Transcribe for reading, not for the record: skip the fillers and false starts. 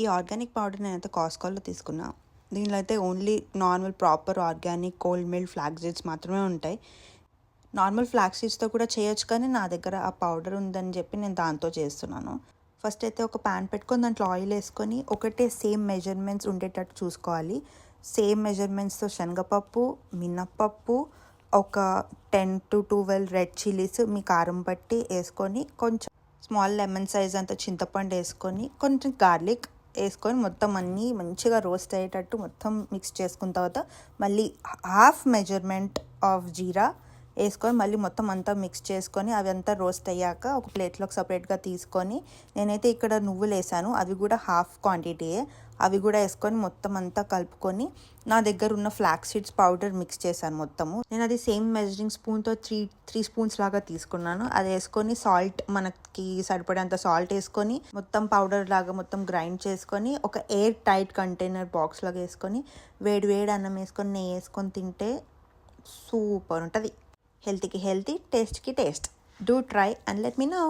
ఈ organic powder నేనైతే కాస్కోలో తీసుకున్నా. దీనిలో అయితే only normal proper organic cold milled flax seeds మాత్రమే ఉంటాయి. నార్మల్ ఫ్లాక్స్ సీడ్స్తో కూడా చేయొచ్చు, కానీ నా దగ్గర ఆ పౌడర్ ఉందని చెప్పి నేను దాంతో చేస్తున్నాను. ఫస్ట్ అయితే ఒక ప్యాన్ పెట్టుకొని దాంట్లో ఆయిల్ వేసుకొని ఒకటే సేమ్ మెజర్మెంట్స్ ఉండేటట్టు చూసుకోవాలి. సేమ్ మెజర్మెంట్స్తో శనగపప్పు, మినప్పప్పు, ఒక 10 to 12 రెడ్ చిల్లీస్ మీ కారం బట్టి వేసుకొని, కొంచెం స్మాల్ లెమన్ సైజ్ అంత చింతపండు వేసుకొని, కొంచెం గార్లిక్ వేసుకొని మొత్తం అన్నీ మంచిగా రోస్ట్ అయ్యేటట్టు మొత్తం మిక్స్ చేసుకున్న తర్వాత మళ్ళీ హాఫ్ మెజర్మెంట్ ఆఫ్ జీరా వేసుకొని మళ్ళీ మొత్తం అంతా మిక్స్ చేసుకొని అవి అంతా రోస్ట్ అయ్యాక ఒక ప్లేట్లోకి సపరేట్గా తీసుకొని, నేనైతే ఇక్కడ నువ్వులు వేసాను, అవి కూడా హాఫ్ క్వాంటిటీయే, అవి కూడా వేసుకొని మొత్తం అంతా కలుపుకొని నా దగ్గర ఉన్న ఫ్లాక్స్ సీడ్స్ పౌడర్ మిక్స్ చేశాను మొత్తము. నేను అది సేమ్ మెజరింగ్ స్పూన్తో త్రీ స్పూన్స్ లాగా తీసుకున్నాను. అది వేసుకొని సాల్ట్ మనకి సరిపడేంత సాల్ట్ వేసుకొని మొత్తం పౌడర్ లాగా మొత్తం గ్రైండ్ చేసుకొని ఒక ఎయిర్ టైట్ కంటైనర్ బాక్స్ లాగా వేసుకొని వేడి అన్నం వేసుకొని నెయ్యి వేసుకొని తింటే సూపర్ ఉంటుంది. హెల్త్కి హెల్తీ, టేస్ట్కి taste. Do try and let me no.